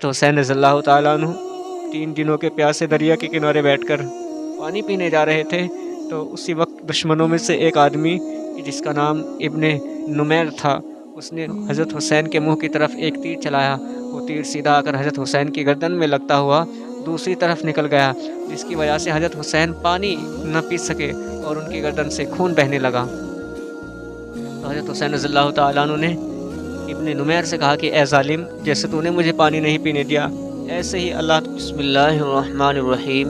تو حسین رضی اللہ تعالیٰ عنہ 3 دنوں کے پیاسے دریا کے کنارے بیٹھ کر پانی پینے جا رہے تھے تو اسی وقت دشمنوں میں سے ایک آدمی جس کا نام ابن نمیر تھا، اس نے حضرت حسین کے منہ کی طرف ایک تیر چلایا۔ وہ تیر سیدھا آ کر حضرت حسین کی گردن میں لگتا ہوا دوسری طرف نکل گیا، جس کی وجہ سے حضرت حسین پانی نہ پی سکے اور ان کی گردن سے خون بہنے لگا۔ تو حضرت حسین رضی اللہ تعالیٰ عنہ نے ابن نمیر سے کہا کہ اے ظالم، جیسے تو نے مجھے پانی نہیں پینے دیا، ایسے ہی اللہ۔ بسم اللہ الرحمن الرحیم۔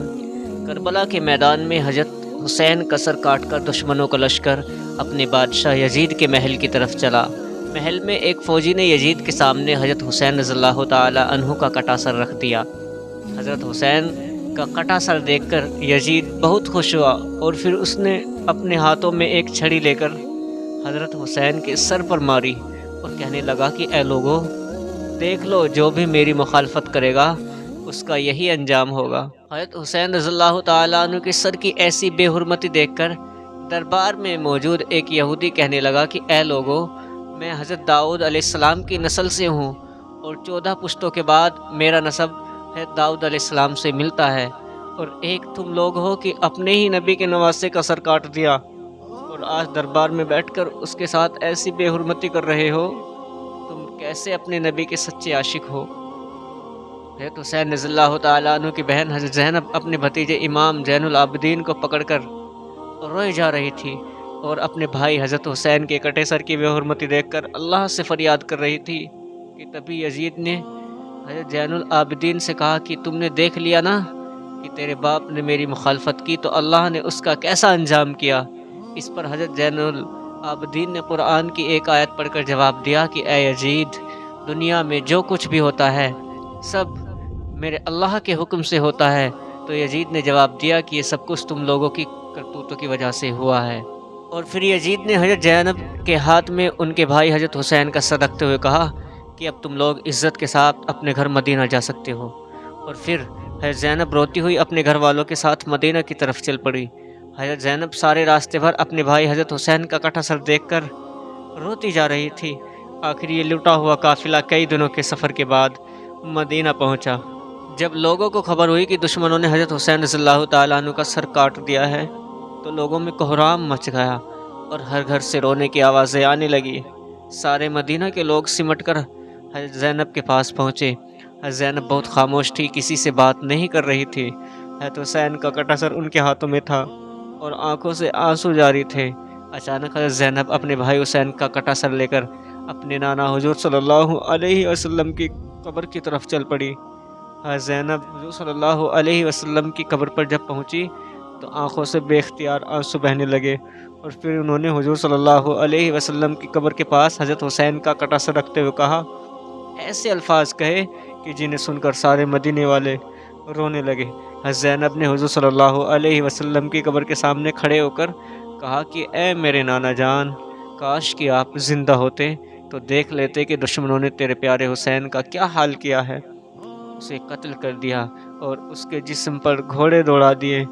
کربلا کے میدان میں حضرت حسین کا سر کاٹ کر دشمنوں کا لشکر اپنے بادشاہ یزید کے محل کی طرف چلا۔ محل میں ایک فوجی نے یزید کے سامنے حضرت حسین رضی اللہ تعالی عنہ کا کٹا سر رکھ دیا۔ حضرت حسین کا کٹا سر دیکھ کر یزید بہت خوش ہوا اور پھر اس نے اپنے ہاتھوں میں ایک چھڑی لے کر حضرت حسین کے سر پر ماری اور کہنے لگا کہ اے لوگو، دیکھ لو، جو بھی میری مخالفت کرے گا اس کا یہی انجام ہوگا۔ حضرت حسین رضی اللہ تعالیٰ عنہ کے سر کی ایسی بے حرمتی دیکھ کر دربار میں موجود ایک یہودی کہنے لگا کہ اے لوگو، میں حضرت داؤد علیہ السلام کی نسل سے ہوں اور 14 پشتوں کے بعد میرا نسب حضرت داؤد علیہ السلام سے ملتا ہے، اور ایک تم لوگ ہو کہ اپنے ہی نبی کے نواسے کا سر کاٹ دیا اور آج دربار میں بیٹھ کر اس کے ساتھ ایسی بے حرمتی کر رہے ہو۔ تم کیسے اپنے نبی کے سچے عاشق ہو؟ حضرت حسین رضی اللہ تعالیٰ عنہ کی بہن حضرت زینب اپنے بھتیجے امام زین العابدین کو پکڑ کر روئے جا رہی تھی اور اپنے بھائی حضرت حسین کے کٹے سر کی بے حرمتی دیکھ کر اللہ سے فریاد کر رہی تھی کہ تبھی یزید نے حضرت زین العابدین سے کہا کہ تم نے دیکھ لیا نا کہ تیرے باپ نے میری مخالفت کی تو اللہ نے اس کا کیسا انجام کیا۔ اس پر حضرت زین العابدین نے قرآن کی ایک آیت پڑھ کر جواب دیا کہ اے یزید، دنیا میں جو کچھ بھی ہوتا ہے سب میرے اللہ کے حکم سے ہوتا ہے۔ تو یزید نے جواب دیا کہ یہ سب کچھ تم لوگوں کی کرتوتوں کی وجہ سے ہوا ہے۔ اور پھر یزید نے حضرت زینب کے ہاتھ میں ان کے بھائی حضرت حسین کا سر رکھتے ہوئے کہا کہ اب تم لوگ عزت کے ساتھ اپنے گھر مدینہ جا سکتے ہو۔ اور پھر حضرت زینب روتی ہوئی اپنے گھر والوں کے ساتھ مدینہ کی طرف چل پڑی۔ حضرت زینب سارے راستے بھر اپنے بھائی حضرت حسین کا کٹا سر دیکھ کر روتی جا رہی تھی۔ آخر یہ لٹا ہوا قافلہ کئی دنوں کے سفر کے بعد مدینہ پہنچا۔ جب لوگوں کو خبر ہوئی کہ دشمنوں نے حضرت حسین رضی اللہ تعالیٰ عنہ کا سر کاٹ دیا ہے تو لوگوں میں کوہرام مچ گیا اور ہر گھر سے رونے کی آوازیں آنے لگی۔ سارے مدینہ کے لوگ سمٹ کر حضرت زینب کے پاس پہنچے۔ حضرت زینب بہت خاموش تھی، کسی سے بات نہیں کر رہی تھی۔ حضرت حسین کا کٹا سر ان کے ہاتھوں میں تھا اور آنکھوں سے آنسو جاری تھے۔ اچانک حضرت زینب اپنے بھائی حسین کا کٹا سر لے کر اپنے نانا حضور صلی اللہ علیہ وسلم کی قبر کی طرف چل پڑی۔ حضرت زینب حضور صلی اللہ علیہ وسلم کی قبر پر جب پہنچی تو آنکھوں سے بے اختیار آنسو بہنے لگے، اور پھر انہوں نے حضور صلی اللہ علیہ وسلم کی قبر کے پاس حضرت حسین کا کٹا سر رکھتے ہوئے کہا، ایسے الفاظ کہے کہ جنہیں سن کر سارے مدینے والے رونے لگے۔ حضرت زینب نے حضور صلی اللہ علیہ وسلم کی قبر کے سامنے کھڑے ہو کر کہا کہ اے میرے نانا جان، کاش کہ آپ زندہ ہوتے تو دیکھ لیتے کہ دشمنوں نے تیرے پیارے حسین کا کیا حال کیا ہے۔ اسے قتل کر دیا اور اس کے جسم پر گھوڑے دوڑا دیے،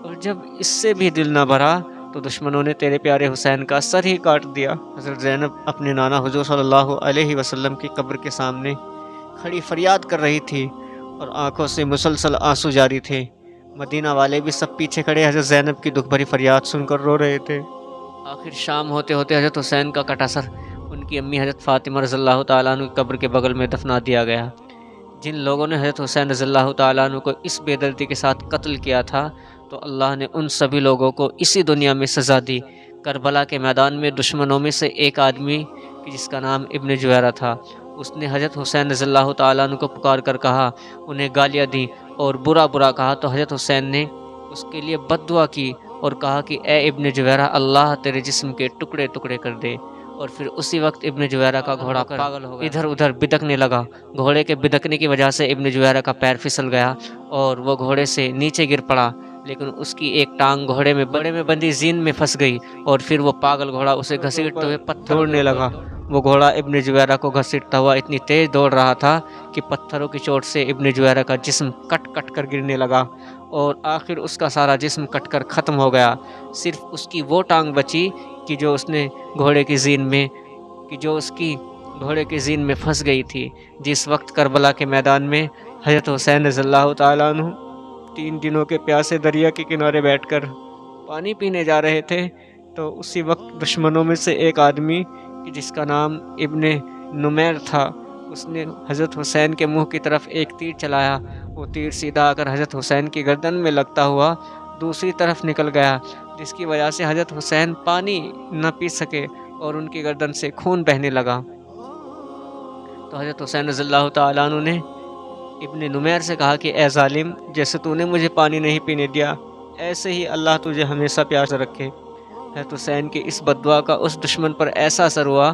اور جب اس سے بھی دل نہ بھرا تو دشمنوں نے تیرے پیارے حسین کا سر ہی کاٹ دیا۔ حضرت زینب اپنے نانا حضور صلی اللہ علیہ وسلم کی قبر کے سامنے کھڑی فریاد کر رہی تھی اور آنکھوں سے مسلسل آنسو جاری تھے۔ مدینہ والے بھی سب پیچھے کھڑے حضرت زینب کی دکھ بھری فریاد سن کر رو رہے تھے۔ آخر شام ہوتے ہوتے حضرت حسین کا کٹا سر ان کی امی حضرت فاطمہ رضی اللہ تعالیٰ عنہ کی قبر کے بغل میں دفنا دیا گیا۔ جن لوگوں نے حضرت حسین رضی اللہ تعالیٰ عنہ کو اس بے دردی کے ساتھ قتل کیا تھا تو اللہ نے ان سبھی لوگوں کو اسی دنیا میں سزا دی۔ کربلا کے میدان میں دشمنوں میں سے ایک آدمی جس کا نام ابن جویرہ تھا، اس نے حضرت حسین رضی اللہ تعالیٰ عنہ کو پکار کر کہا، انہیں گالیاں دیں اور برا کہا، تو حضرت حسین نے اس کے لیے بد دعا کی اور کہا کہ اے ابن جویرہ، اللہ تیرے جسم کے ٹکڑے ٹکڑے کر دے۔ اور پھر اسی وقت ابن جویرہ کا گھوڑا پاگل ہو گیا، ادھر ادھر بدکنے لگا۔ گھوڑے کے بدکنے کی وجہ سے ابن جویرہ کا پیر پھسل گیا اور وہ گھوڑے سے نیچے گر پڑا، لیکن اس کی ایک ٹانگ گھوڑے میں بندی زین میں پھنس گئی اور پھر وہ پاگل گھوڑا اسے گھسیٹتے ہوئے پتھر دوڑنے لگا۔ وہ گھوڑا ابن جویرہ کو گھسیٹتا ہوا اتنی تیز دوڑ رہا تھا کہ پتھروں کی چوٹ سے ابن جویرہ کا جسم کٹ کٹ کر گرنے لگا اور آخر اس کا سارا جسم کٹ کر ختم ہو گیا۔ صرف اس کی وہ ٹانگ بچی کہ جو اس نے گھوڑے کی زین میں، کہ جو اس کی گھوڑے کی زین میں پھنس گئی تھی۔ جس وقت کربلا کے میدان میں حضرت حسین رضی اللہ تعالیٰ عنہ 3 دنوں کے پیاسے دریا کے کنارے بیٹھ کر پانی پینے جا رہے تھے تو اسی وقت دشمنوں میں سے ایک آدمی جس کا نام ابن نمیر تھا، اس نے حضرت حسین کے منہ کی طرف ایک تیر چلایا۔ وہ تیر سیدھا آ کر حضرت حسین کی گردن میں لگتا ہوا دوسری طرف نکل گیا، جس کی وجہ سے حضرت حسین پانی نہ پی سکے اور ان کی گردن سے خون بہنے لگا۔ تو حضرت حسین رضی اللہ تعالیٰ عنہ نے ابن نمیر سے کہا کہ اے ظالم، جیسے تو نے مجھے پانی نہیں پینے دیا، ایسے ہی اللہ تجھے ہمیشہ پیاس رکھے۔ حضرت حسین کی اس بد دعا کا اس دشمن پر ایسا اثر ہوا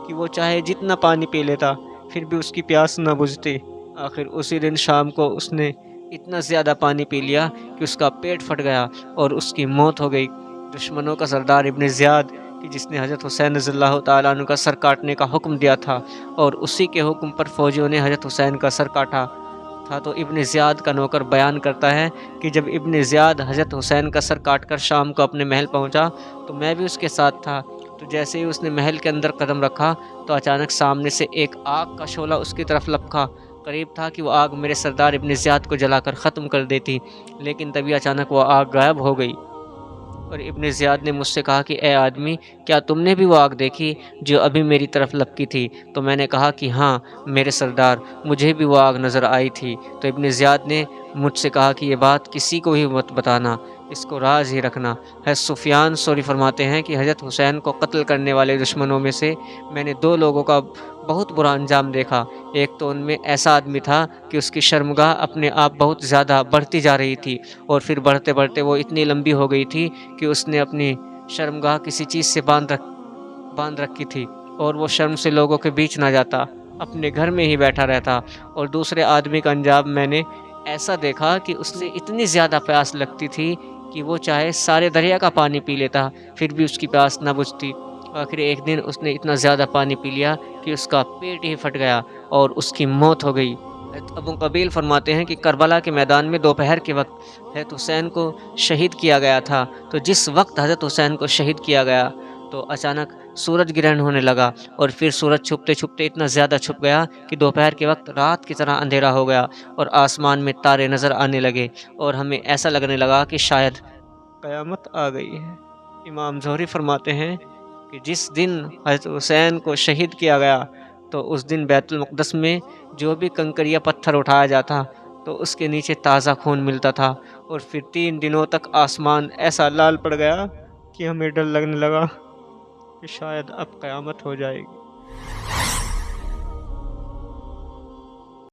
کہ وہ چاہے جتنا پانی پی لیتا پھر بھی اس کی پیاس نہ بجھتی۔ آخر اسی دن شام کو اس نے اتنا زیادہ پانی پی لیا کہ اس کا پیٹ پھٹ گیا اور اس کی موت ہو گئی۔ دشمنوں کا سردار ابن زیاد کہ جس نے حضرت حسین رضی اللہ تعالیٰ عنہ کا سر کاٹنے کا حکم دیا تھا اور اسی کے حکم پر فوجیوں نے حضرت حسین کا سر کاٹا تھا، تو ابن زیاد کا نوکر بیان کرتا ہے کہ جب ابن زیاد حضرت حسین کا سر کاٹ کر شام کو اپنے محل پہنچا تو میں بھی اس کے ساتھ تھا۔ تو جیسے ہی اس نے محل کے اندر قدم رکھا تو اچانک سامنے سے ایک آگ کا شعلہ اس کی طرف لپکا۔ قریب تھا کہ وہ آگ میرے سردار ابن زیاد کو جلا کر ختم کر دیتی، لیکن تبھی اچانک وہ آگ غائب ہو گئی اور ابن زیاد نے مجھ سے کہا کہ اے آدمی، کیا تم نے بھی وہ آگ دیکھی جو ابھی میری طرف لپکی تھی؟ تو میں نے کہا کہ ہاں میرے سردار، مجھے بھی وہ آگ نظر آئی تھی۔ تو ابن زیاد نے مجھ سے کہا کہ یہ بات کسی کو بھی مت بتانا، اس کو راز ہی رکھنا۔ حضرت سفیان ثوری فرماتے ہیں کہ حضرت حسین کو قتل کرنے والے دشمنوں میں سے میں نے 2 لوگوں کا بہت برا انجام دیکھا۔ ایک تو ان میں ایسا آدمی تھا کہ اس کی شرمگاہ اپنے آپ بہت زیادہ بڑھتی جا رہی تھی اور پھر بڑھتے بڑھتے وہ اتنی لمبی ہو گئی تھی کہ اس نے اپنی شرمگاہ کسی چیز سے باندھ رکھی تھی اور وہ شرم سے لوگوں کے بیچ نہ جاتا، اپنے گھر میں ہی بیٹھا رہتا۔ اور دوسرے آدمی کا انجام میں نے ایسا دیکھا کہ اس سے اتنی زیادہ پیاس لگتی تھی کہ وہ چاہے سارے دریا کا پانی پی لیتا پھر بھی اس کی پیاس نہ بجھتی۔ آخر ایک دن اس نے اتنا زیادہ پانی پی لیا کہ اس کا پیٹ ہی پھٹ گیا اور اس کی موت ہو گئی۔ ابو قبیل فرماتے ہیں کہ کربلا کے میدان میں دوپہر کے وقت حضرت حسین کو شہید کیا گیا تھا۔ تو جس وقت حضرت حسین کو شہید کیا گیا تو اچانک سورج گرہن ہونے لگا اور پھر سورج چھپتے چھپتے اتنا زیادہ چھپ گیا کہ دوپہر کے وقت رات کی طرح اندھیرا ہو گیا اور آسمان میں تارے نظر آنے لگے اور ہمیں ایسا لگنے لگا کہ شاید قیامت آ گئی ہے۔ امام زہری فرماتے ہیں کہ جس دن حضرت حسین کو شہید کیا گیا تو اس دن بیت المقدس میں جو بھی کنکر یا پتھر اٹھایا جاتا تو اس کے نیچے تازہ خون ملتا تھا، اور پھر 3 دنوں تک آسمان ایسا لال پڑ گیا کہ ہمیں ڈر لگنے لگا کہ شاید اب قیامت ہو جائے گی۔